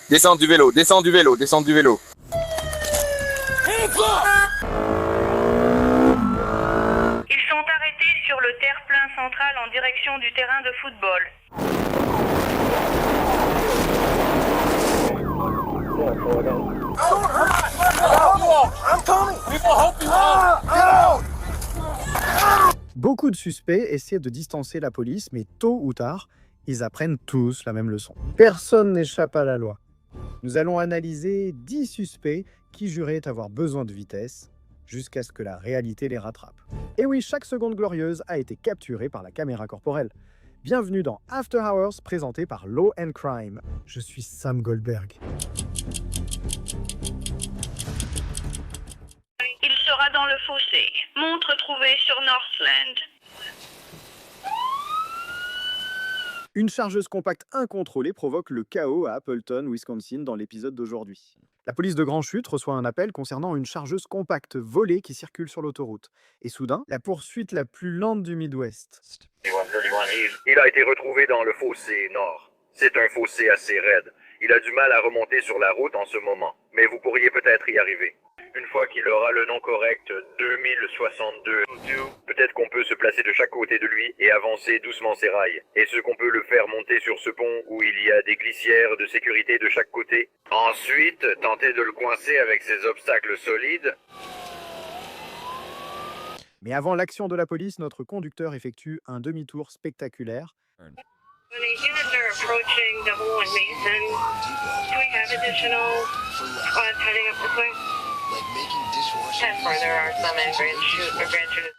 Descendre du vélo, descendre du vélo, descendre du vélo. Ils sont arrêtés sur le terre-plein central en direction du terrain de football. Beaucoup de suspects essaient de distancer la police, mais tôt ou tard, ils apprennent tous la même leçon. Personne n'échappe à la loi. Nous allons analyser 10 suspects qui juraient avoir besoin de vitesse, jusqu'à ce que la réalité les rattrape. Et oui, chaque seconde glorieuse a été capturée par la caméra corporelle. Bienvenue dans After Hours, présenté par Law and Crime. Je suis Sam Goldberg. Il sera dans le fossé. Montre trouvée sur Northland. Une chargeuse compacte incontrôlée provoque le chaos à Appleton, Wisconsin, dans l'épisode d'aujourd'hui. La police de Grand Chute reçoit un appel concernant une chargeuse compacte volée qui circule sur l'autoroute. Et soudain, la poursuite la plus lente du Midwest. Il a été retrouvé dans le fossé nord. C'est un fossé assez raide. Il a du mal à remonter sur la route en ce moment, mais vous pourriez peut-être y arriver. Une fois qu'il aura le nom correct 2062, peut-être qu'on peut se placer de chaque côté de lui et avancer doucement ses rails. Est-ce qu'on peut le faire monter sur ce pont où il y a des glissières de sécurité de chaque côté? Ensuite, tenter de le coincer avec ces obstacles solides. Mais avant l'action de la police, notre conducteur effectue un demi-tour spectaculaire. When the units are approaching Double One Mason, do we have additional squads heading up this way? Like making dishwashing 10 further are some in Grand Chute or Grand Chute.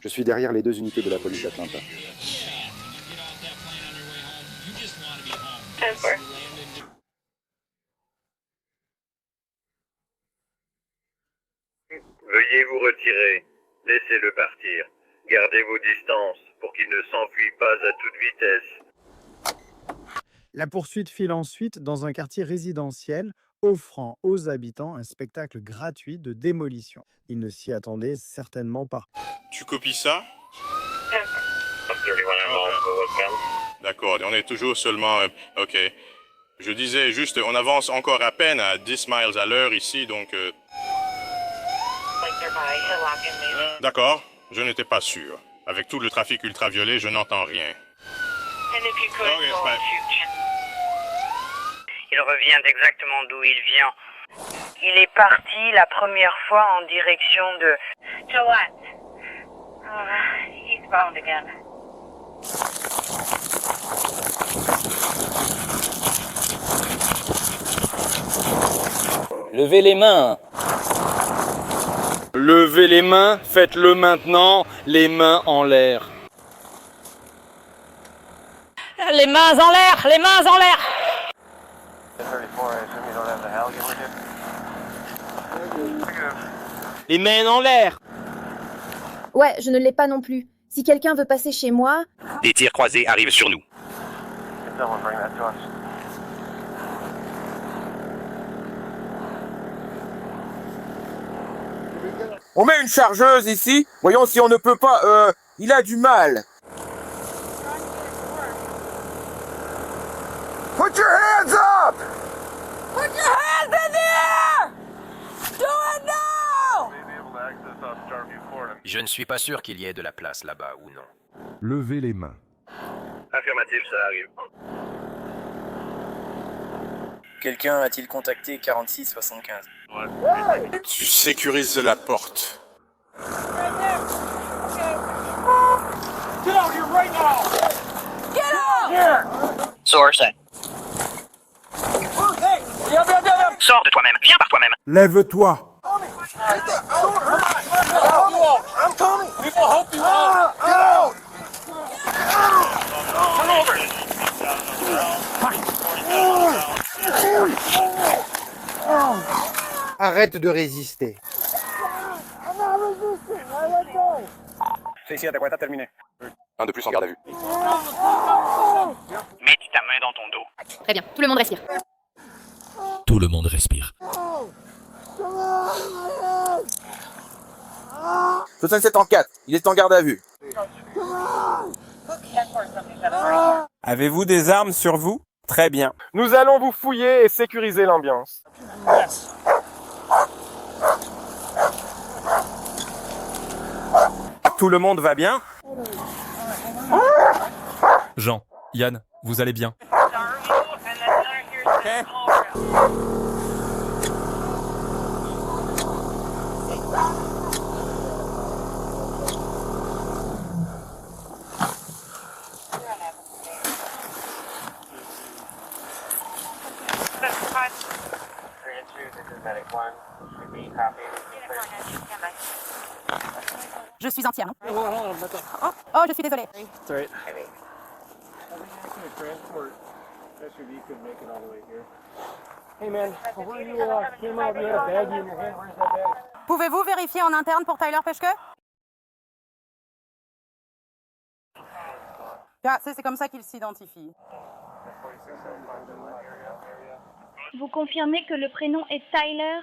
Je suis derrière les 2 unités de la police d'Atlanta. 10-4. Veuillez vous retirer. Laissez-le partir. Gardez vos distances pour qu'il ne s'enfuit pas à toute vitesse. La poursuite file ensuite dans un quartier résidentiel, offrant aux habitants un spectacle gratuit de démolition. Ils ne s'y attendaient certainement pas. Tu copies ça? 31 D'accord, on est toujours seulement... ok. Je disais juste, on avance encore à peine à 10 miles à l'heure ici, donc... D'accord, je n'étais pas sûr. Avec tout le trafic ultraviolet, je n'entends rien. Il revient exactement d'où il vient. Il est parti la première fois en direction de... Gillette. Eastbound again. Levez les mains. Levez les mains, faites-le maintenant, les mains en l'air. Les mains en l'air, les mains en l'air. Les mains en l'air. Ouais, je ne l'ai pas non plus. Si quelqu'un veut passer chez moi... Des tirs croisés arrivent sur nous. On met une chargeuse ici. Voyons si on ne peut pas... il a du mal. Put your hands up! Put your hands in the air! Do it now! Je ne suis pas sûr qu'il y ait de la place là-bas ou non. Levez les mains. Affirmatif, ça arrive. Quelqu'un a-t-il contacté 4675? Tu sécurises la porte. Get out here right now! Get out! Source. Sors de toi-même, viens par toi-même. Lève-toi. Arrête de résister. Un de plus en garde à vue. Mets ta main dans ton dos. Très bien, tout le monde respire. Tout le monde respire. 67 en 4, il est en garde à vue. Avez-vous des armes sur vous? Très bien. Nous allons vous fouiller et sécuriser l'ambiance. Tout le monde va bien? Jean, Yann, vous allez bien? Je suis entière, non? Oh, je suis désolée. Pouvez-vous vérifier en interne pour Tyler Peschke? Ah, c'est comme ça qu'il s'identifie. Vous confirmez que le prénom est Tyler?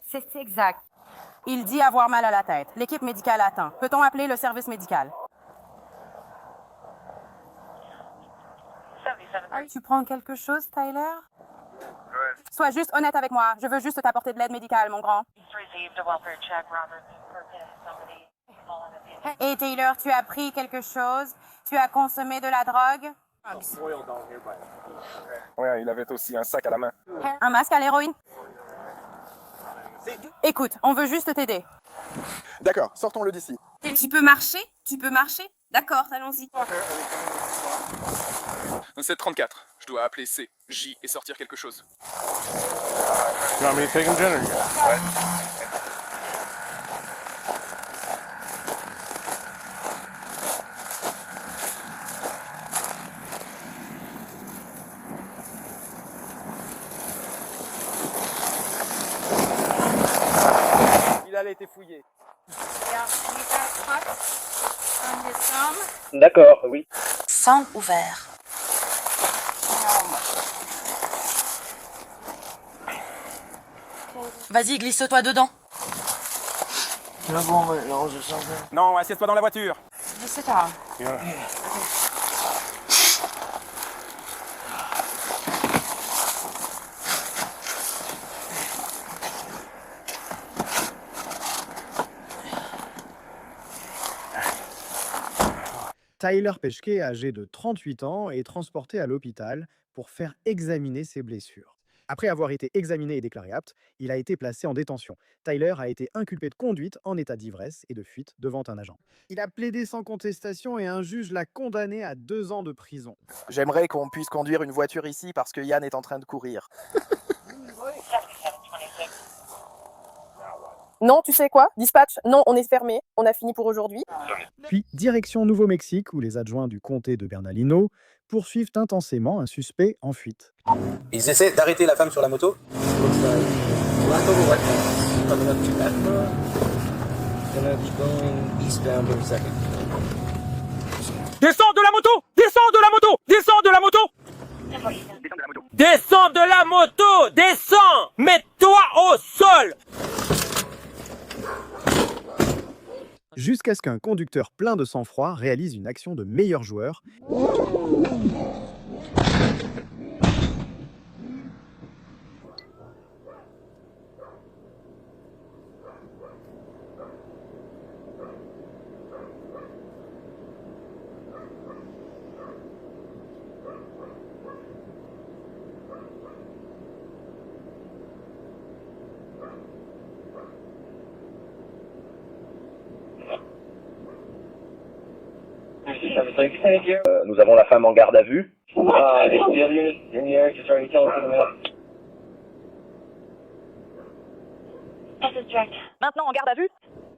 C'est exact. Il dit avoir mal à la tête. L'équipe médicale attend. Peut-on appeler le service médical? Tu prends quelque chose, Tyler? Sois juste honnête avec moi. Je veux juste t'apporter de l'aide médicale, mon grand. Et Taylor, tu as pris quelque chose? Tu as consommé de la drogue? Ouais, il avait aussi un sac à la main. Un masque à l'héroïne? Écoute, on veut juste t'aider. D'accord, sortons-le d'ici. Tu peux marcher? Tu peux marcher? D'accord, allons-y. 734. Je dois appeler C, J et sortir quelque chose. Il a été fouillé. D'accord, oui. Sang ouvert. Vas-y, glisse-toi dedans. Non, assieds-toi dans la voiture. Glisse-toi. Tyler Peschke, âgé de 38 ans, est transporté à l'hôpital pour faire examiner ses blessures. Après avoir été examiné et déclaré apte, il a été placé en détention. Tyler a été inculpé de conduite en état d'ivresse et de fuite devant un agent. Il a plaidé sans contestation et un juge l'a condamné à 2 ans de prison. J'aimerais qu'on puisse conduire une voiture ici parce que Yann est en train de courir. Non, tu sais quoi? Dispatch, non, on est fermé. On a fini pour aujourd'hui. Puis, direction Nouveau-Mexique, où les adjoints du comté de Bernalino poursuivent intensément un suspect en fuite. Ils essaient d'arrêter la femme sur la moto. Descends de la moto! Descends de la moto! Descends de la moto! Descends de la moto! Descends! Mets-toi au sol! Jusqu'à ce qu'un conducteur plein de sang-froid réalise une action de meilleur joueur. Nous avons la femme en garde à vue. Maintenant, en garde à vue.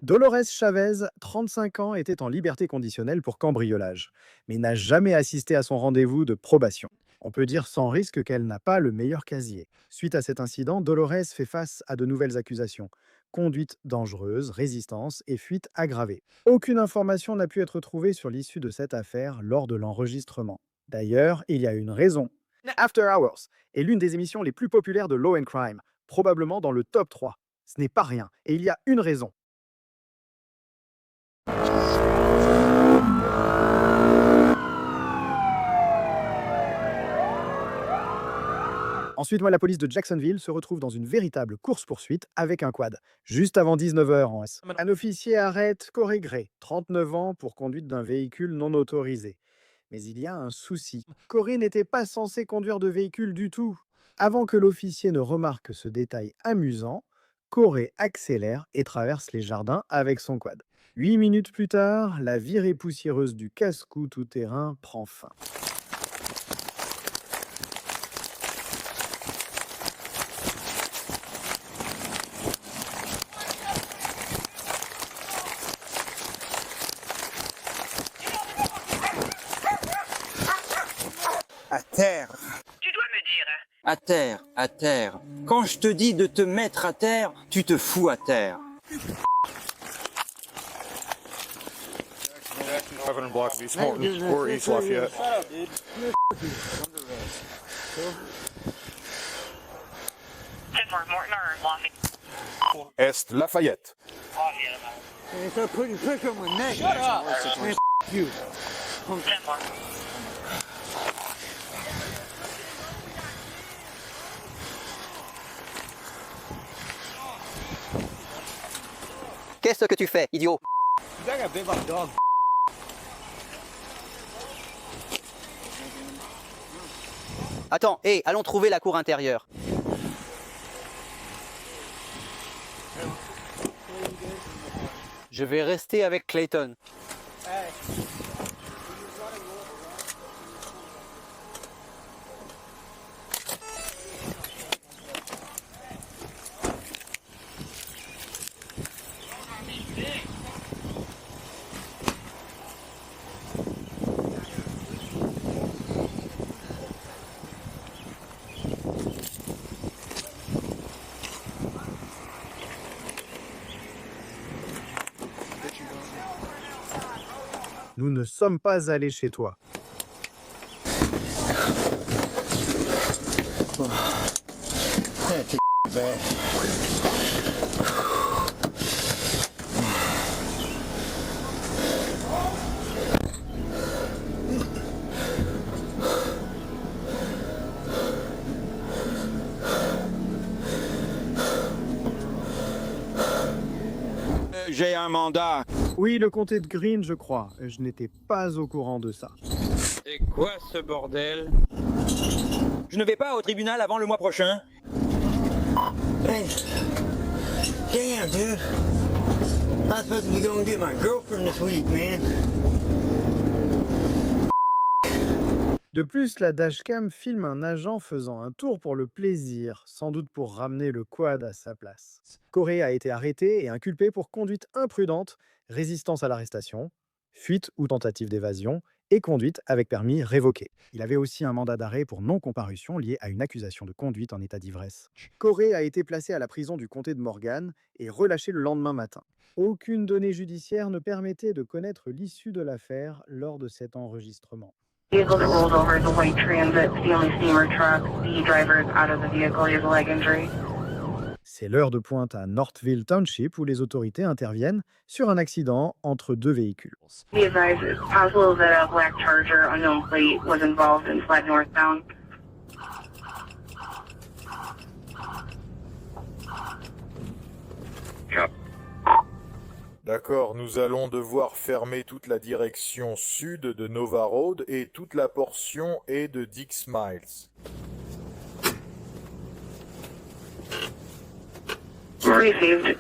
Dolores Chavez, 35 ans, était en liberté conditionnelle pour cambriolage, mais n'a jamais assisté à son rendez-vous de probation. On peut dire sans risque qu'elle n'a pas le meilleur casier. Suite à cet incident, Dolores fait face à de nouvelles accusations. Conduite dangereuse, résistance et fuite aggravée. Aucune information n'a pu être trouvée sur l'issue de cette affaire lors de l'enregistrement. D'ailleurs, il y a une raison. After Hours est l'une des émissions les plus populaires de Law and Crime, probablement dans le top 3. Ce n'est pas rien, et il y a une raison. Ensuite, la police de Jacksonville se retrouve dans une véritable course-poursuite avec un quad, juste avant 19h en S. Un officier arrête Corey Gray, 39 ans, pour conduite d'un véhicule non autorisé. Mais il y a un souci. Corey n'était pas censé conduire de véhicule du tout. Avant que l'officier ne remarque ce détail amusant, Corey accélère et traverse les jardins avec son quad. 8 minutes plus tard, la virée poussiéreuse du casse-cou tout-terrain prend fin. À terre. Tu dois me dire. À terre, à terre. Quand je te dis de te mettre à terre, tu te fous à terre. Est Lafayette. Qu'est-ce que tu fais, idiot? Attends, hé, allons trouver la cour intérieure. Je vais rester avec Clayton. Nous ne sommes pas allés chez toi. J'ai un mandat. Oui, le comté de Greene, je crois. Je n'étais pas au courant de ça. C'est quoi ce bordel? Je ne vais pas au tribunal avant le mois prochain. Hey. Damn, dude. I'm supposed to be going to get my girlfriend this week, man. De plus, la dashcam filme un agent faisant un tour pour le plaisir, sans doute pour ramener le quad à sa place. Corey a été arrêté et inculpé pour conduite imprudente, résistance à l'arrestation, fuite ou tentative d'évasion et conduite avec permis révoqué. Il avait aussi un mandat d'arrêt pour non-comparution lié à une accusation de conduite en état d'ivresse. Corey a été placé à la prison du comté de Morgan et relâché le lendemain matin. Aucune donnée judiciaire ne permettait de connaître l'issue de l'affaire lors de cet enregistrement. Vehicle that rolled over is a white transit, the only steamer truck. The driver is out of the vehicle. He has a leg injury. C'est l'heure de pointe à Northville Township où les autorités interviennent sur un accident entre deux véhicules. Be advised, it's possible that a black Charger, unknown plate, was involved in flat northbound. D'accord, nous allons devoir fermer toute la direction sud de Nova Road et toute la portion est de Dix Miles. Received.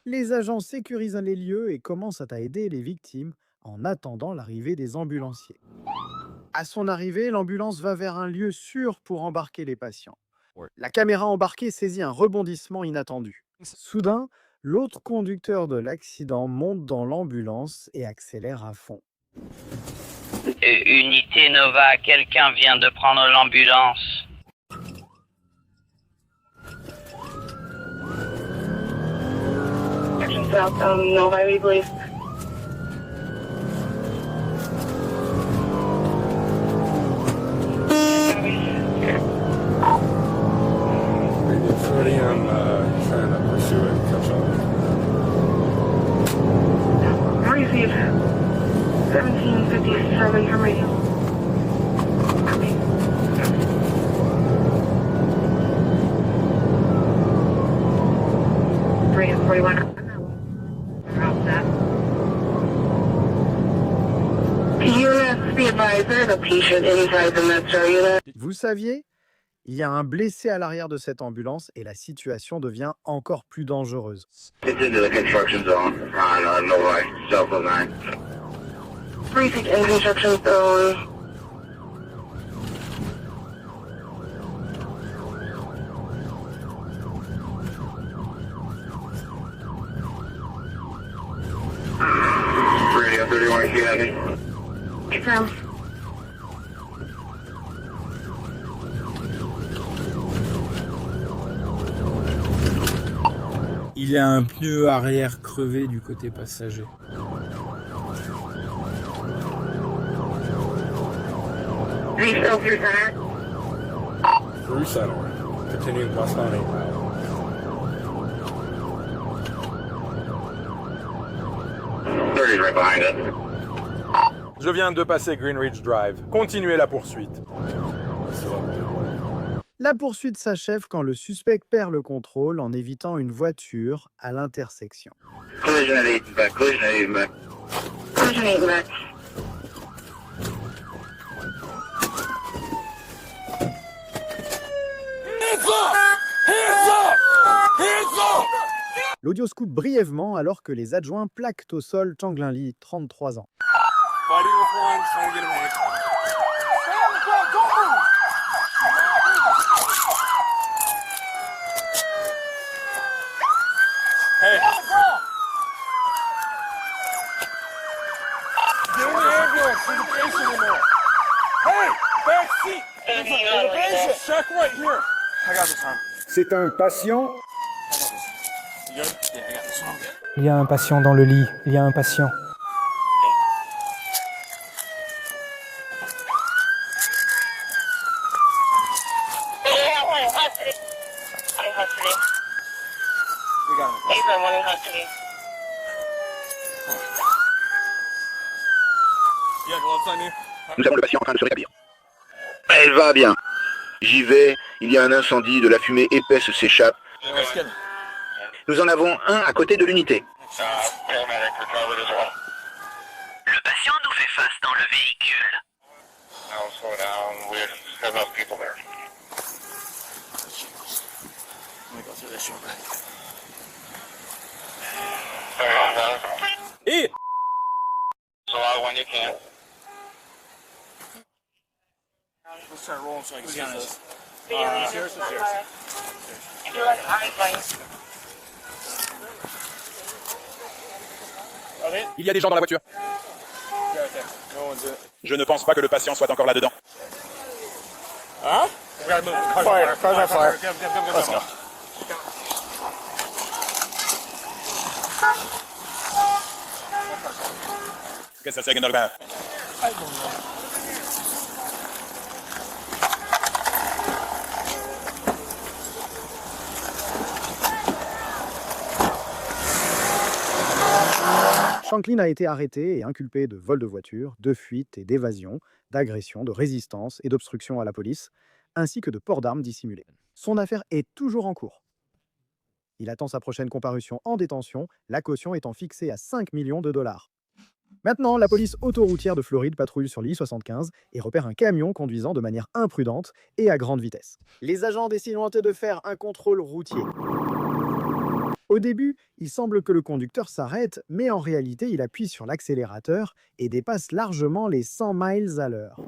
Les agents sécurisent les lieux et commencent à aider les victimes en attendant l'arrivée des ambulanciers. À son arrivée, l'ambulance va vers un lieu sûr pour embarquer les patients. La caméra embarquée saisit un rebondissement inattendu. Soudain, l'autre conducteur de l'accident monte dans l'ambulance et accélère à fond. Unité Nova, quelqu'un vient de prendre l'ambulance. Action south, no highway, please. Trying to pursue it and catch up. Received. 1757 from radio. Vous saviez? Il y a un blessé à l'arrière de cette ambulance et la situation devient encore plus dangereuse. Radio 31, Kennedy. Confirm. Il y a un pneu arrière crevé du côté passager. Refill through center. Through center. Continuing westbound 8 miles. Right behind it. Je viens de passer Greenridge Drive. Continuez la poursuite. La poursuite s'achève quand le suspect perd le contrôle en évitant une voiture à l'intersection. Collision at 8 back. Collision at 8 back. Collision 8 back. L'audio se coupe brièvement alors que les adjoints plaquent au sol Changlin Lee, 33 ans. Hey! Get in the ambulance. There's a patient in there. Hey! Back seat! There's a patient! Check right here. I got this one. C'est un patient. You good? Yeah, I got this one. Il y a un patient dans le lit. Il y a un patient. Nous avons le patient en train de se rétablir. Elle va bien. J'y vais, il y a un incendie, de la fumée épaisse s'échappe. Nous en avons un à côté de l'unité. Le patient nous fait face dans le véhicule. Et let's try rolling so I can see this. Serious or serious? Il y a des gens dans la voiture. Je ne pense pas que le patient soit encore là-dedans. Hein? Fire, cars on fire. Let's go. Qu'est-ce que ça c'est dans le bain? Shanklin a été arrêté et inculpé de vol de voiture, de fuite et d'évasion, d'agression, de résistance et d'obstruction à la police, ainsi que de port d'armes dissimulées. Son affaire est toujours en cours. Il attend sa prochaine comparution en détention, la caution étant fixée à 5 millions de dollars. Maintenant, la police autoroutière de Floride patrouille sur l'I-75 et repère un camion conduisant de manière imprudente et à grande vitesse. Les agents décident de faire un contrôle routier. Au début, il semble que le conducteur s'arrête, mais en réalité, il appuie sur l'accélérateur et dépasse largement les 100 miles à l'heure.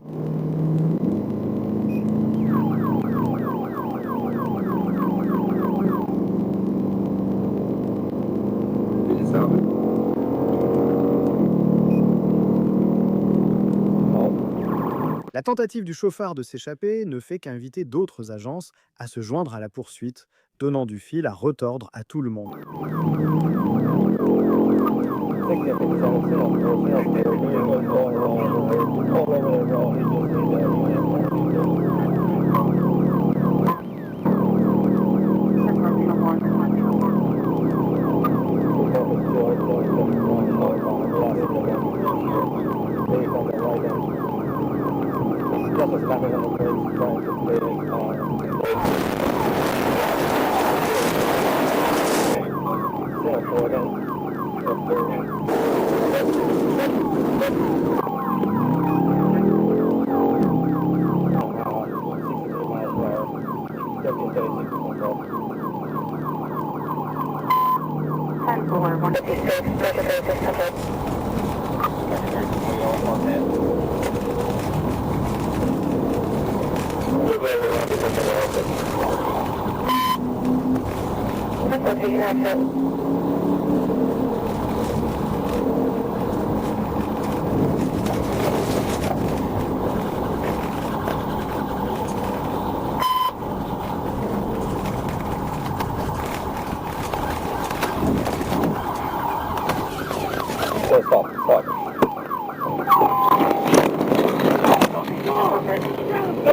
La tentative du chauffard de s'échapper ne fait qu'inviter d'autres agences à se joindre à la poursuite, donnant du fil à retordre à tout le monde. Let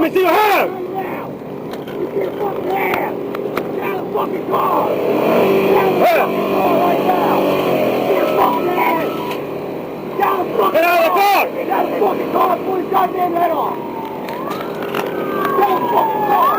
me see your hands! Get out of the fucking car! Get out of the fucking car! Put his goddamn head on! Get out of the fucking car!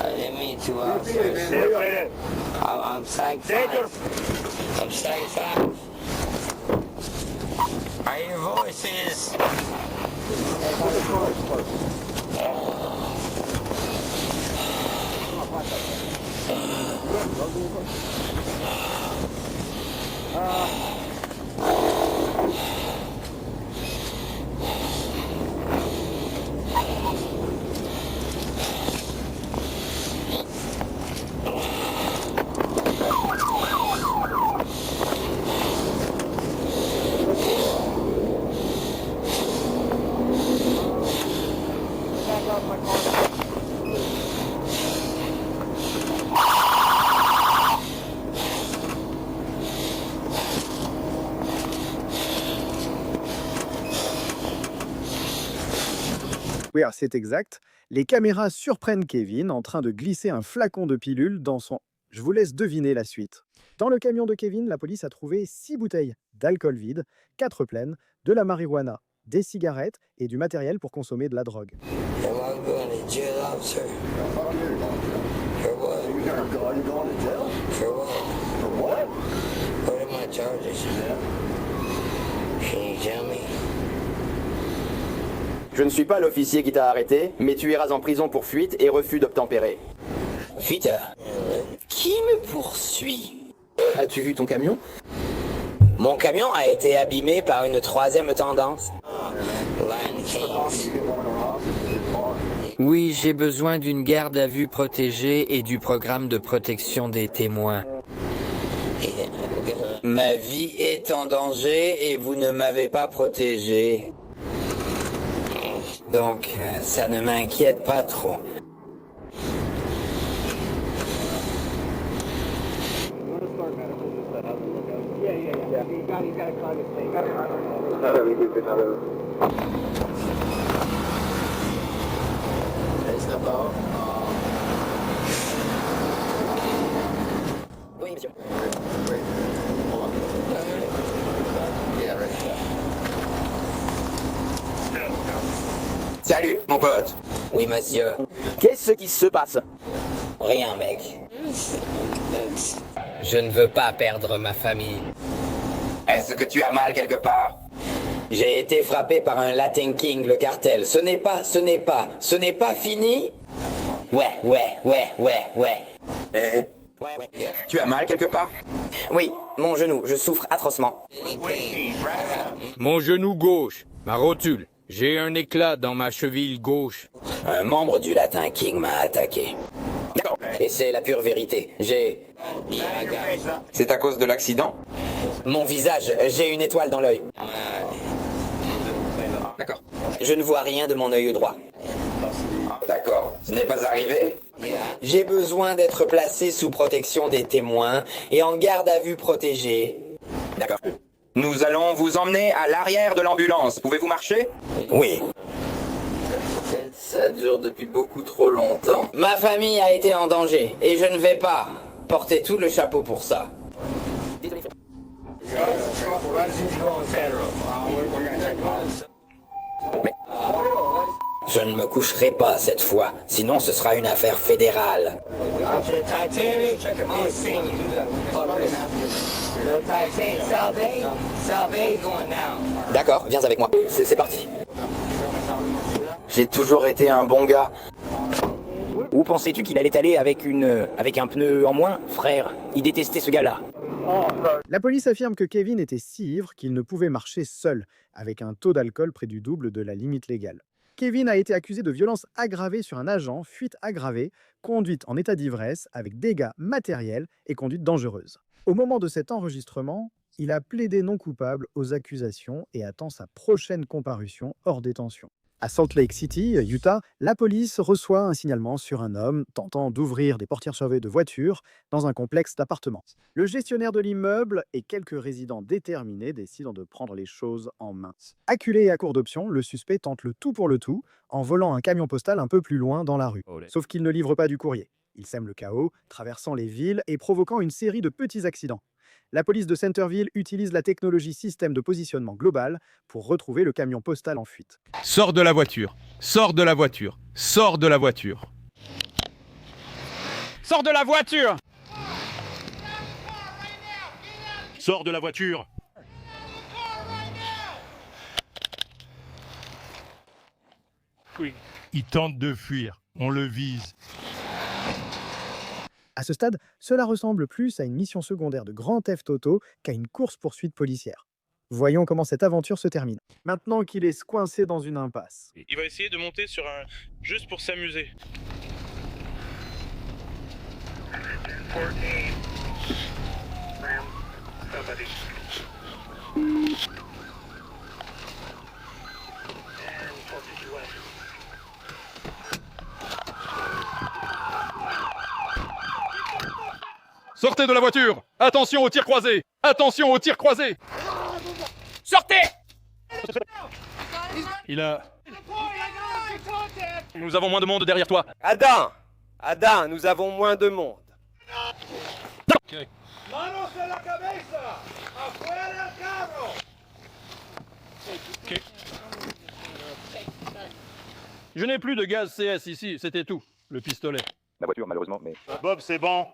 I didn't mean to. I'm saying five. I'm saying five. I hear voices. Oui, alors c'est exact. Les caméras surprennent Kevin en train de glisser un flacon de pilule dans son... Je vous laisse deviner la suite. Dans le camion de Kevin, la police a trouvé 6 bouteilles d'alcool vide, 4 pleines, de la marijuana, des cigarettes et du matériel pour consommer de la drogue. Je ne suis pas l'officier qui t'a arrêté, mais tu iras en prison pour fuite et refus d'obtempérer. Fuite? Qui me poursuit? As-tu vu ton camion? Mon camion a été abîmé par une troisième tendance. Oui, j'ai besoin d'une garde à vue protégée et du programme de protection des témoins. Ma vie est en danger et vous ne m'avez pas protégé. Donc, ça ne m'inquiète pas trop. Oui, monsieur. Salut, mon pote. Oui, monsieur. Qu'est-ce qui se passe? Rien, mec. Je ne veux pas perdre ma famille. Est-ce que tu as mal quelque part? J'ai été frappé par un Latin King, le cartel. Ce n'est pas fini? Ouais. Tu as mal quelque part? Oui, mon genou, je souffre atrocement. Mon genou gauche, ma rotule. J'ai un éclat dans ma cheville gauche. Un membre du Latin King m'a attaqué. D'accord. Et c'est la pure vérité. C'est à cause de l'accident? Mon visage, j'ai une étoile dans l'œil. D'accord. Je ne vois rien de mon œil droit. D'accord. Ce n'est pas arrivé? J'ai besoin d'être placé sous protection des témoins et en garde à vue protégée. D'accord. Nous allons vous emmener à l'arrière de l'ambulance. Pouvez-vous marcher? Oui. Ça dure depuis beaucoup trop longtemps. Ma famille a été en danger et je ne vais pas porter tout le chapeau pour ça. Je ne me coucherai pas cette fois, sinon ce sera une affaire fédérale. D'accord, viens avec moi. C'est parti. J'ai toujours été un bon gars. Où pensais-tu qu'il allait aller avec un pneu en moins, frère? Il détestait ce gars-là. La police affirme que Kevin était si ivre qu'il ne pouvait marcher seul, avec un taux d'alcool près du double de la limite légale. Kevin a été accusé de violence aggravée sur un agent, fuite aggravée, conduite en état d'ivresse avec dégâts matériels et conduite dangereuse. Au moment de cet enregistrement, il a plaidé non coupable aux accusations et attend sa prochaine comparution hors détention. À Salt Lake City, Utah, la police reçoit un signalement sur un homme tentant d'ouvrir des portières surveillées de voitures dans un complexe d'appartements. Le gestionnaire de l'immeuble et quelques résidents déterminés décident de prendre les choses en main. Acculé et à court d'options, le suspect tente le tout pour le tout en volant un camion postal un peu plus loin dans la rue. Sauf qu'il ne livre pas du courrier. Il sème le chaos, traversant les villes et provoquant une série de petits accidents. La police de Centerville utilise la technologie système de positionnement global pour retrouver le camion postal en fuite. Sors de la voiture. Sors de la voiture. Sors de la voiture. Sors de la voiture! Sors de la voiture. Oui. Il tente de fuir. On le vise. À ce stade, cela ressemble plus à une mission secondaire de Grand Theft Auto qu'à une course-poursuite policière. Voyons comment cette aventure se termine. Maintenant qu'il est coincé dans une impasse. Il va essayer de monter sur un... juste pour s'amuser. Sortez de la voiture. Attention aux tirs croisés. Attention aux tirs croisés. Sortez! Nous avons moins de monde derrière toi. Adam, nous avons moins de monde. Okay. Ok. Je n'ai plus de gaz CS ici, c'était tout. Le pistolet. La voiture, malheureusement, mais... Bob, c'est bon.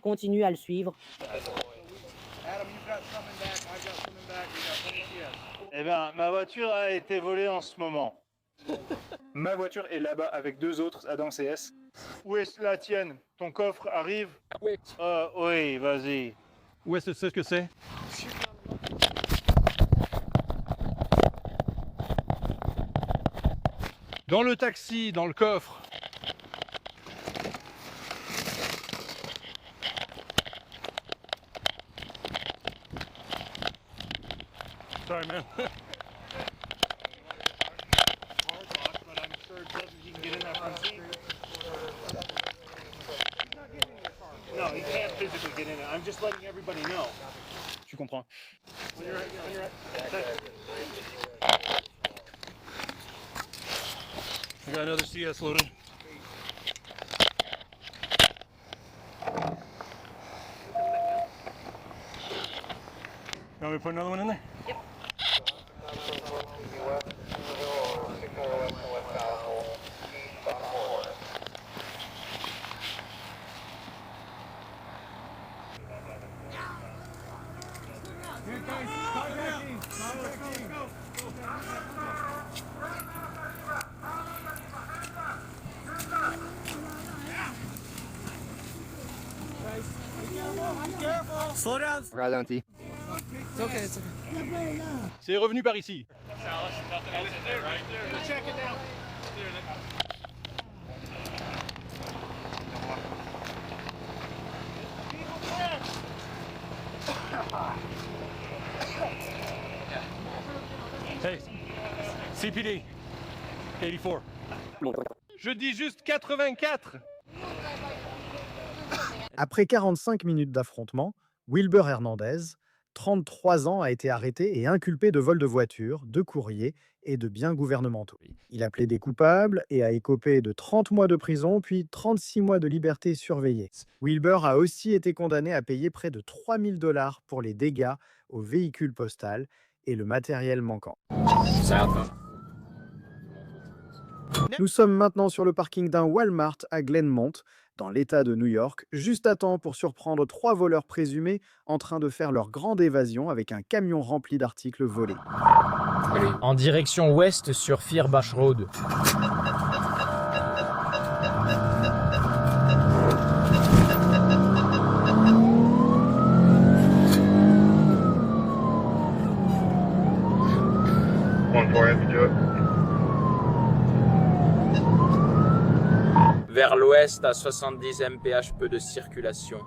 Continue à le suivre. Eh bien, ma voiture a été volée en ce moment. Ma voiture est là-bas avec deux autres Adam CS. Où est la tienne? Ton coffre arrive? Oui. Oui, vas-y. Où est-ce que c'est? Dans le taxi, dans le coffre. Sorry, man. No, he can't physically get in it. I'm just letting everybody know. Tu comprends. When you're right. I got another CS loaded. You want me to put another one in there? Yep. Slow down. Ralenti. It's okay, it's okay. C'est revenu par ici. Hey, CPD, 84. Je dis juste 84. Après 45 minutes d'affrontement, Wilber Hernandez, 33 ans, a été arrêté et inculpé de vol de voiture, de courrier et de biens gouvernementaux. Il a plaidé coupable et a écopé de 30 mois de prison, puis 36 mois de liberté surveillée. Wilbur a aussi été condamné à payer près de 3 000 $ pour les dégâts au véhicule postal et le matériel manquant. Nous sommes maintenant sur le parking d'un Walmart à Glenmont, dans l'État de New York, juste à temps pour surprendre 3 voleurs présumés en train de faire leur grande évasion avec un camion rempli d'articles volés. En direction ouest sur Fearbush Road. Vers l'ouest, à 70 mph, peu de circulation.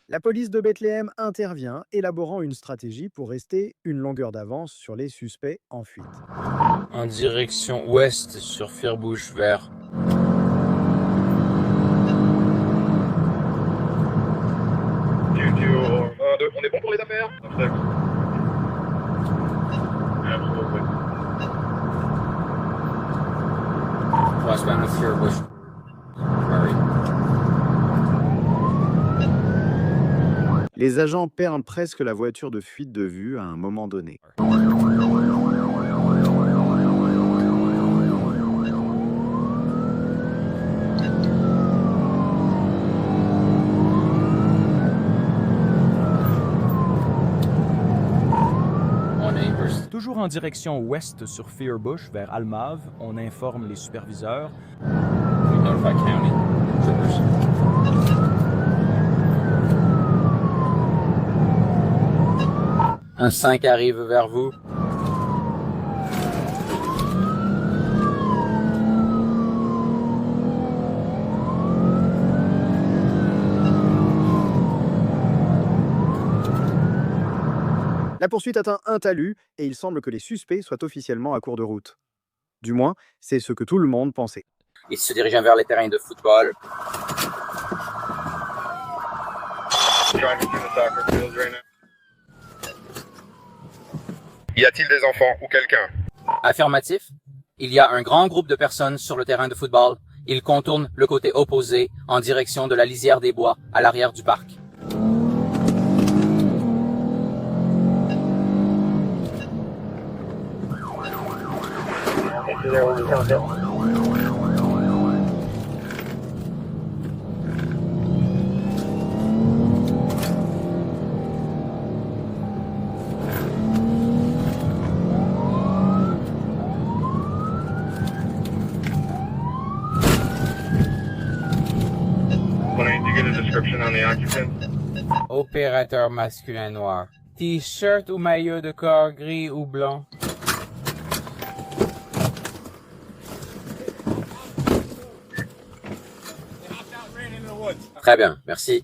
La police de Bethléem intervient, élaborant une stratégie pour rester une longueur d'avance sur les suspects en fuite. En direction ouest sur Fearbush vers... On est bon pour les affaires? Westbound of Fearbush. Les agents perdent presque la voiture de fuite de vue à un moment donné. Toujours en direction ouest sur Fearbush vers Almave, on informe les superviseurs. Un 5 arrive vers vous. La poursuite atteint un talus et il semble que les suspects soient officiellement à court de route. Du moins, c'est ce que tout le monde pensait. Il se dirige vers les terrains de football. Y a-t-il des enfants ou quelqu'un? Affirmatif. Il y a un grand groupe de personnes sur le terrain de football. Ils contournent le côté opposé en direction de la lisière des bois à l'arrière du parc. Opérateur masculin noir. T-shirt ou maillot de corps gris ou blanc. Très bien, merci.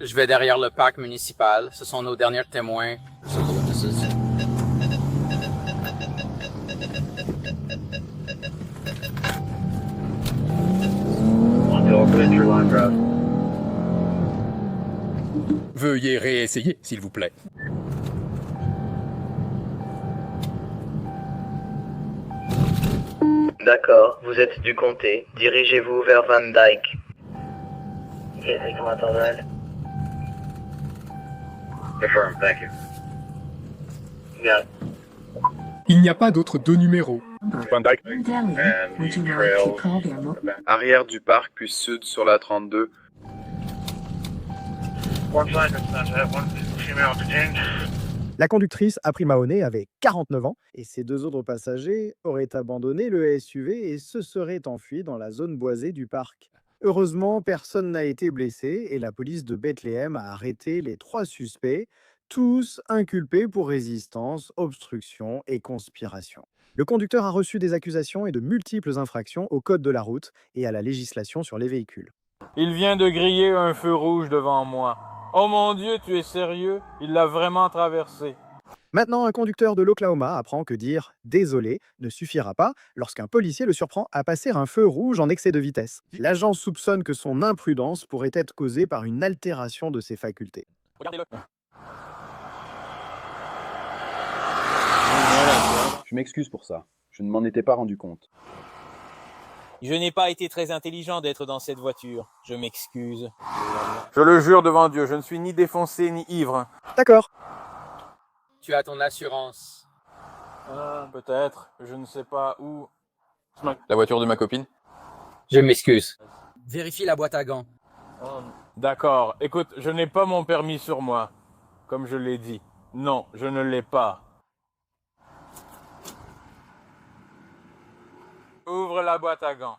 Je vais derrière le parc municipal. Ce sont nos derniers témoins. Veuillez réessayer, s'il vous plaît. D'accord, vous êtes du comté. Dirigez-vous vers Van Dyke. Confirm, thank you. Yeah. Il n'y a pas d'autres deux numéros. Van Dyke. Arrière du parc, puis sud sur la 32. La conductrice, April Mahoney, avait 49 ans et ses 2 autres passagers auraient abandonné le SUV et se seraient enfuis dans la zone boisée du parc. Heureusement, personne n'a été blessé et la police de Bethléem a arrêté les 3 suspects, tous inculpés pour résistance, obstruction et conspiration. Le conducteur a reçu des accusations et de multiples infractions au code de la route et à la législation sur les véhicules. Il vient de griller un feu rouge devant moi. Oh mon Dieu, tu es sérieux? Il l'a vraiment traversé. Maintenant, un conducteur de l'Oklahoma apprend que dire « désolé » ne suffira pas lorsqu'un policier le surprend à passer un feu rouge en excès de vitesse. L'agent soupçonne que son imprudence pourrait être causée par une altération de ses facultés. Regardez-le. Je m'excuse pour ça. Je ne m'en étais pas rendu compte. Je n'ai pas été très intelligent d'être dans cette voiture. Je m'excuse. Je le jure devant Dieu, je ne suis ni défoncé ni ivre. D'accord. Tu as ton assurance. Peut-être, je ne sais pas où. La voiture de ma copine? Je m'excuse. Vérifie la boîte à gants. D'accord, écoute, je n'ai pas mon permis sur moi. Comme je l'ai dit. Non, je ne l'ai pas. Ouvre la boîte à gants.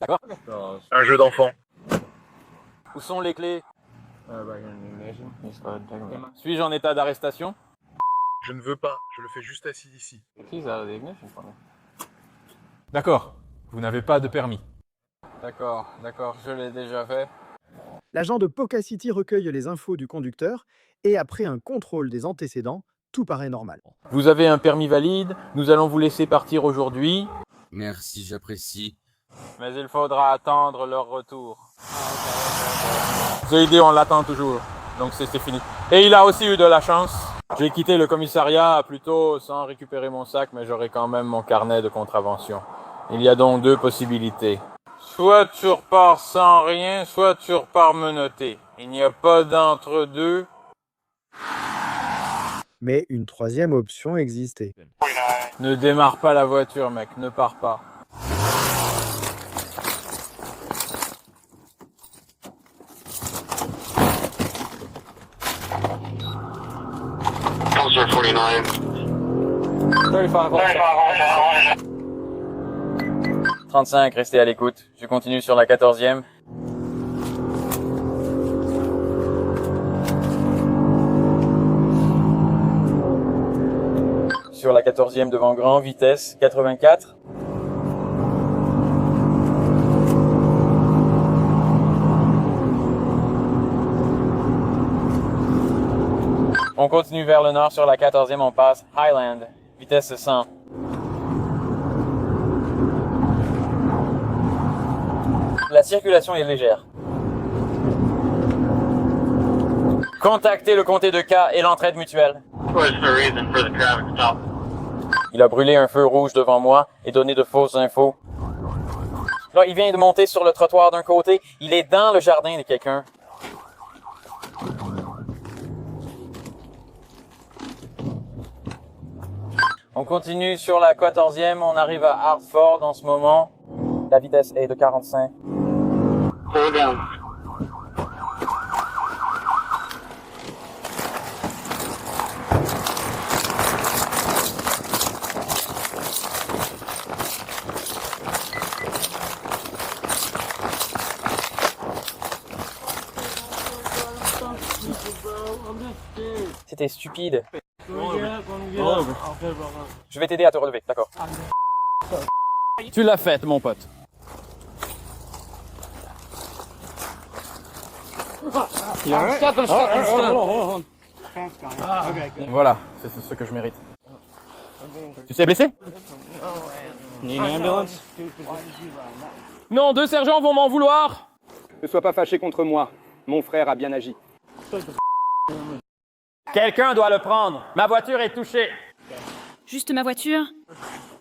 D'accord. Un jeu d'enfant. Où sont les clés? Suis-je en état d'arrestation? Je ne veux pas, je le fais juste assis ici. D'accord, vous n'avez pas de permis. D'accord, je l'ai déjà fait. L'agent de Poca City recueille les infos du conducteur et après un contrôle des antécédents, tout paraît normal. Vous avez un permis valide, nous allons vous laisser partir aujourd'hui. Merci, j'apprécie. Mais il faudra attendre leur retour. J'ai idée, on l'attend toujours, donc c'est fini. Et il a aussi eu de la chance. J'ai quitté le commissariat plus tôt sans récupérer mon sac, mais j'aurai quand même mon carnet de contravention. Il y a donc 2 possibilités. Soit tu repars sans rien, soit tu repars menotté. Il n'y a pas d'entre-deux. Mais une 3e option existait. Ne démarre pas la voiture, mec, ne pars pas. Officer 49. 35, restez à l'écoute. Je continue sur la 14e. Sur la 14e devant grand, vitesse 84. On continue vers le nord sur la 14e, on passe Highland, vitesse 100. La circulation est légère. Contactez le comté de K et l'entraide mutuelle. Il a brûlé un feu rouge devant moi et donné de fausses infos. Là, il vient de monter sur le trottoir d'un côté. Il est dans le jardin de quelqu'un. On continue sur la 14e. On arrive à Hartford en ce moment. La vitesse est de 45. Hold down. C'était stupide. Je vais t'aider à te relever, d'accord. Tu l'as faite, mon pote. Voilà, c'est ce que je mérite. Tu t'es blessé? Non, 2 sergents vont m'en vouloir. Ne sois pas fâché contre moi. Mon frère a bien agi. Quelqu'un doit le prendre. Ma voiture est touchée. Juste ma voiture?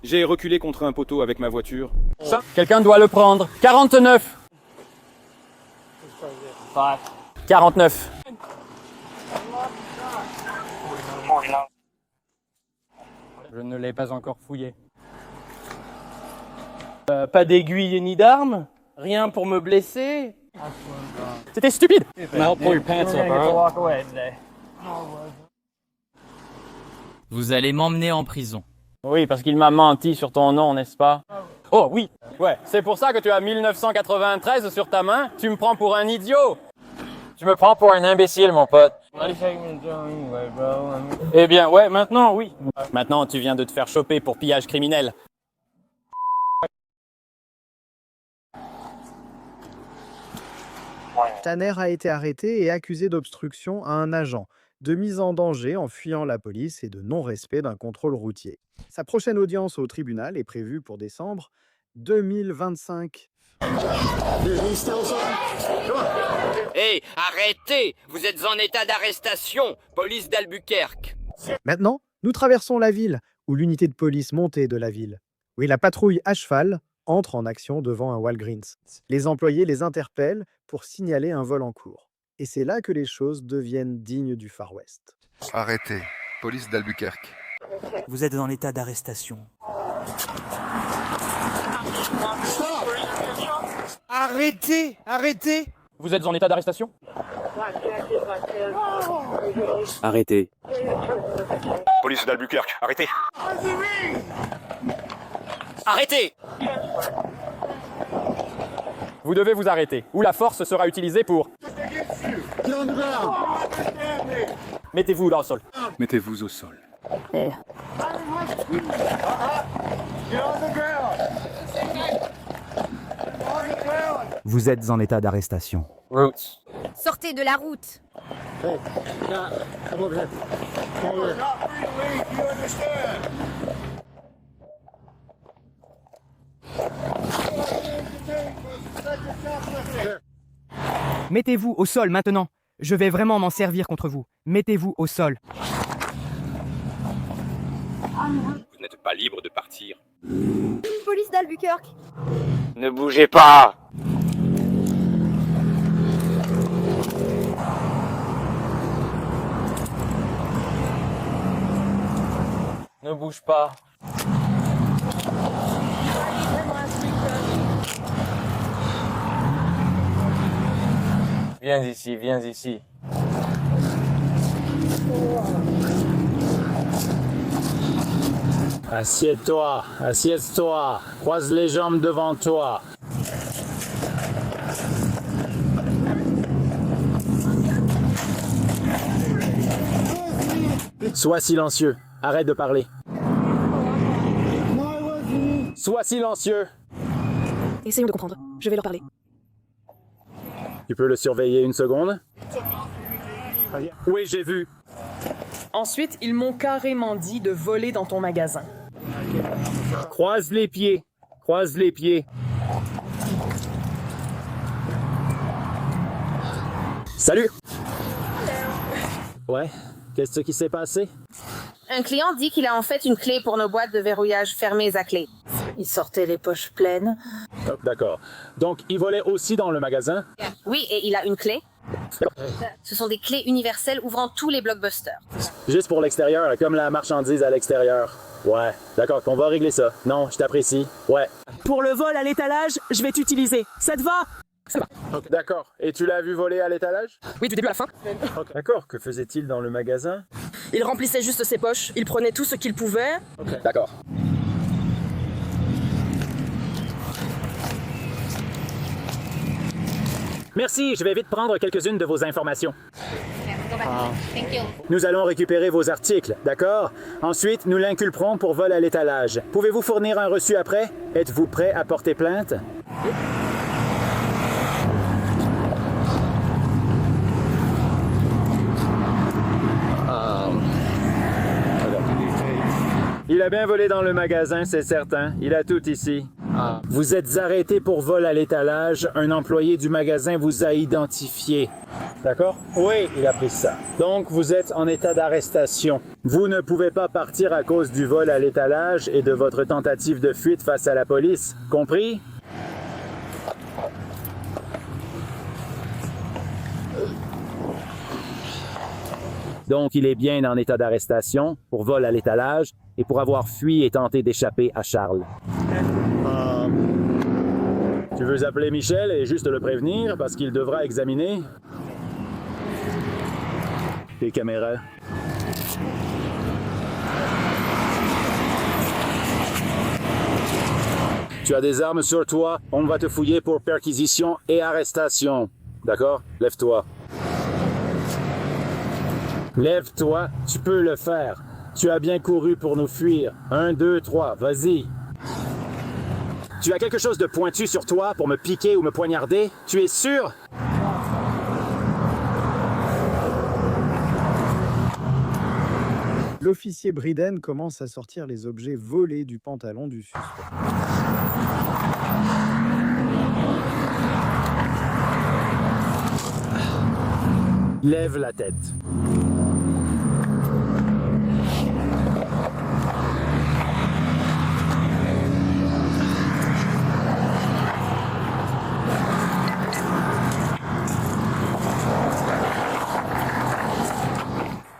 J'ai reculé contre un poteau avec ma voiture. Quelqu'un doit le prendre. 49. 49. Je ne l'ai pas encore fouillé. Pas d'aiguille ni d'arme? Rien pour me blesser? C'était stupide. Vous allez m'emmener en prison. Oui, parce qu'il m'a menti sur ton nom, n'est-ce pas? Oh oui. Ouais, c'est pour ça que tu as 1993 sur ta main? Tu me prends pour un idiot? Tu me prends pour un imbécile, mon pote. Eh bien, ouais, maintenant, oui. Maintenant, tu viens de te faire choper pour pillage criminel. Tanner a été arrêté et accusé d'obstruction à un agent, de mise en danger en fuyant la police et de non-respect d'un contrôle routier. Sa prochaine audience au tribunal est prévue pour décembre 2025. Hé, arrêtez! Vous êtes en état d'arrestation, police d'Albuquerque. Maintenant, nous traversons la ville, ou l'unité de police montée de la ville. Oui, la patrouille à cheval entre en action devant un Walgreens. Les employés les interpellent pour signaler un vol en cours. Et c'est là que les choses deviennent dignes du Far West. Arrêtez, police d'Albuquerque. Vous êtes en état d'arrestation. Arrêtez! Arrêtez! Vous êtes en état d'arrestation? Arrêtez. Police d'Albuquerque, arrêtez. Arrêtez! Vous devez vous arrêter, ou la force sera utilisée pour... Mettez-vous dans le sol. Mettez-vous au sol. Vous êtes en état d'arrestation. Roots. Sortez de la route. Mettez-vous au sol maintenant. Je vais vraiment m'en servir contre vous. Mettez-vous au sol. Vous n'êtes pas libre de partir. Police d'Albuquerque. Ne bougez pas! Ne bouge pas. Viens ici, viens ici. Assieds-toi, assieds-toi. Croise les jambes devant toi. Sois silencieux. Arrête de parler. Sois silencieux. Essayons de comprendre. Je vais leur parler. Tu peux le surveiller une seconde? Oui, j'ai vu. Ensuite, ils m'ont carrément dit de voler dans ton magasin. Croise les pieds. Croise les pieds. Salut. Ouais, qu'est-ce qui s'est passé? Un client dit qu'il a en fait une clé pour nos boîtes de verrouillage fermées à clé. Il sortait les poches pleines. Oh, d'accord. Donc, il volait aussi dans le magasin? Oui, et il a une clé. Ce sont des clés universelles ouvrant tous les blockbusters. Juste pour l'extérieur, comme la marchandise à l'extérieur. Ouais, d'accord, on va régler ça. Non, je t'apprécie. Ouais. Pour le vol à l'étalage, je vais t'utiliser. Ça te va? Ça va. Okay. D'accord. Et tu l'as vu voler à l'étalage? Oui, du début à la fin. Okay. D'accord. Que faisait-il dans le magasin? Il remplissait juste ses poches. Il prenait tout ce qu'il pouvait. Okay. D'accord. Merci, je vais vite prendre quelques-unes de vos informations. Nous allons récupérer vos articles, d'accord? Ensuite, nous l'inculperons pour vol à l'étalage. Pouvez-vous fournir un reçu après? Êtes-vous prêt à porter plainte? Il a bien volé dans le magasin, c'est certain. Il a tout ici. Vous êtes arrêté pour vol à l'étalage. Un employé du magasin vous a identifié. D'accord? Oui, il a pris ça. Donc, vous êtes en état d'arrestation. Vous ne pouvez pas partir à cause du vol à l'étalage et de votre tentative de fuite face à la police. Compris? Donc, il est bien en état d'arrestation pour vol à l'étalage et pour avoir fui et tenté d'échapper à Charles. Tu veux appeler Michel et juste le prévenir parce qu'il devra examiner les caméras. Tu as des armes sur toi, on va te fouiller pour perquisition et arrestation. D'accord? Lève-toi. Lève-toi, tu peux le faire. Tu as bien couru pour nous fuir. 1, 2, 3, vas-y. Tu as quelque chose de pointu sur toi pour me piquer ou me poignarder? Tu es sûr? L'officier Briden commence à sortir les objets volés du pantalon du suspect. Lève la tête.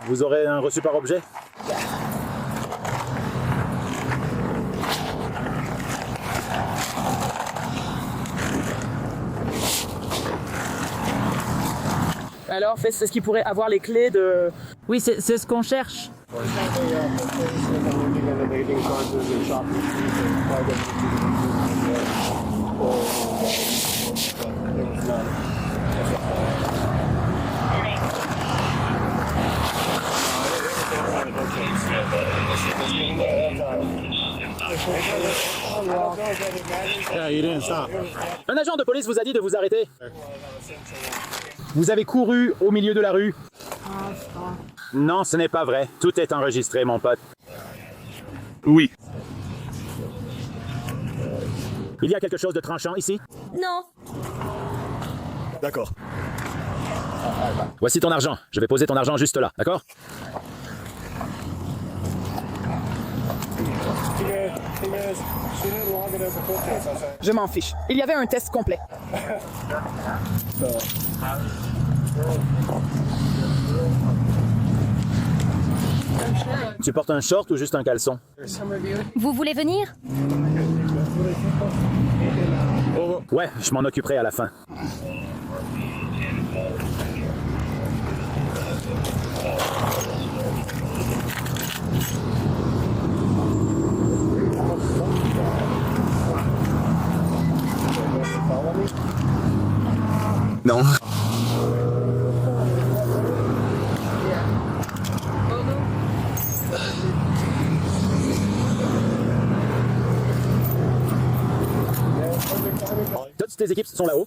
Vous aurez un reçu par objet? Alors, c'est ce qui pourrait avoir les clés de... Oui, c'est ce qu'on cherche. Un agent de police vous a dit de vous arrêter. Vous avez couru au milieu de la rue. Non, ce n'est pas vrai. Tout est enregistré, mon pote. Oui. Il y a quelque chose de tranchant ici? Non. D'accord. Voici ton argent. Je vais poser ton argent juste là, d'accord? Je m'en fiche. Il y avait un test complet. Tu portes un short ou juste un caleçon? Vous voulez venir? Ouais, je m'en occuperai à la fin. Non. Toutes tes équipes sont là-haut.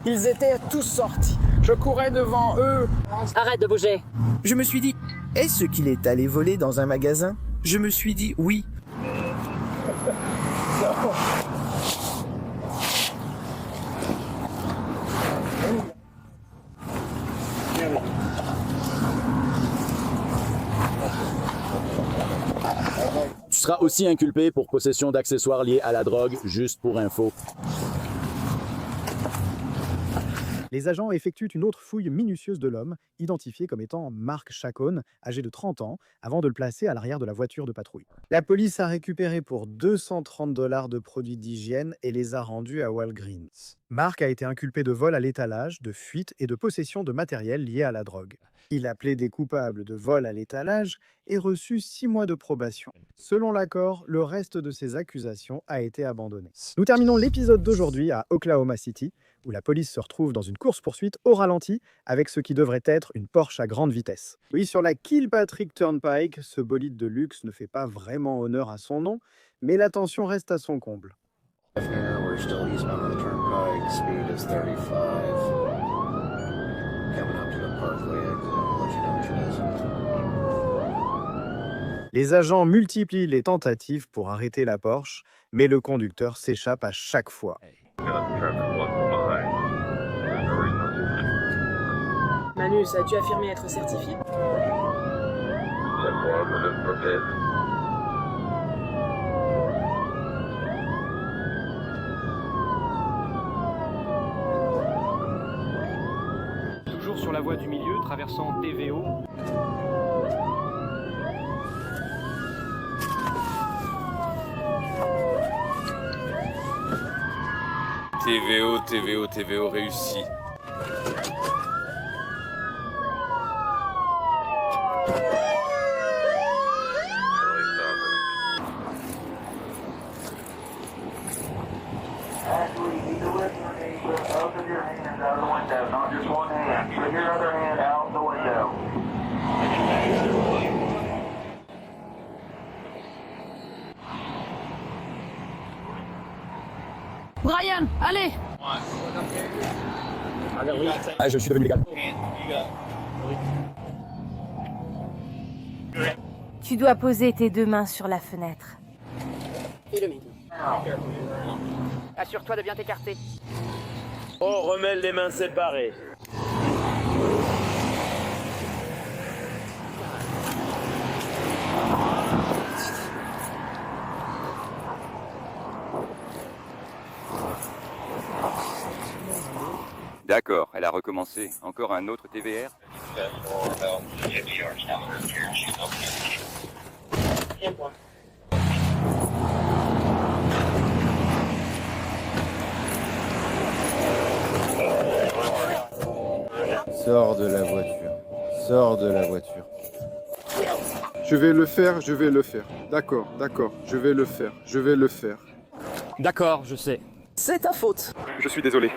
Ils étaient tous sortis. Je courais devant eux. Arrête de bouger. Je me suis dit, est-ce qu'il est allé voler dans un magasin? Je me suis dit oui. Tu seras aussi inculpé pour possession d'accessoires liés à la drogue, juste pour info. Les agents effectuent une autre fouille minutieuse de l'homme, identifié comme étant Mark Chacon, âgé de 30 ans, avant de le placer à l'arrière de la voiture de patrouille. La police a récupéré pour $230 de produits d'hygiène et les a rendus à Walgreens. Mark a été inculpé de vol à l'étalage, de fuite et de possession de matériel lié à la drogue. Il a plaidé coupable de vol à l'étalage et reçu 6 mois de probation. Selon l'accord, le reste de ses accusations a été abandonné. Nous terminons l'épisode d'aujourd'hui à Oklahoma City, où la police se retrouve dans une course-poursuite au ralenti avec ce qui devrait être une Porsche à grande vitesse. Oui, sur la Kilpatrick Turnpike, ce bolide de luxe ne fait pas vraiment honneur à son nom, mais l'attention reste à son comble. Les agents multiplient les tentatives pour arrêter la Porsche, mais le conducteur s'échappe à chaque fois. Manus, as-tu affirmé être certifié? Toujours sur la voie du milieu, traversant TVO. TVO réussi. Brian, allez! Ah, je suis devenu légal. Tu dois poser tes 2 mains sur la fenêtre. Assure-toi de bien t'écarter. On remet les mains séparées. D'accord, elle a recommencé. Encore un autre TVR? Sors de la voiture. Sors de la voiture. Je vais le faire, je vais le faire. D'accord, d'accord, je vais le faire, je vais le faire. D'accord, je sais. C'est ta faute. Je suis désolé.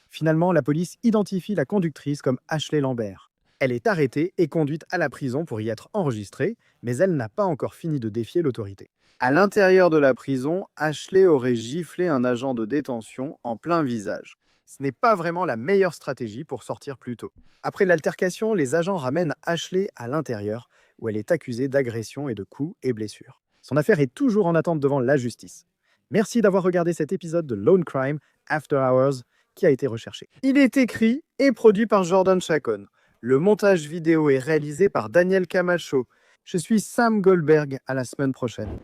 Finalement, la police identifie la conductrice comme Ashley Lambert. Elle est arrêtée et conduite à la prison pour y être enregistrée, mais elle n'a pas encore fini de défier l'autorité. À l'intérieur de la prison, Ashley aurait giflé un agent de détention en plein visage. Ce n'est pas vraiment la meilleure stratégie pour sortir plus tôt. Après l'altercation, les agents ramènent Ashley à l'intérieur, où elle est accusée d'agression et de coups et blessures. Son affaire est toujours en attente devant la justice. Merci d'avoir regardé cet épisode de Lone Crime After Hours qui a été recherché. Il est écrit et produit par Jordan Chacon. Le montage vidéo est réalisé par Daniel Camacho. Je suis Sam Goldberg. À la semaine prochaine.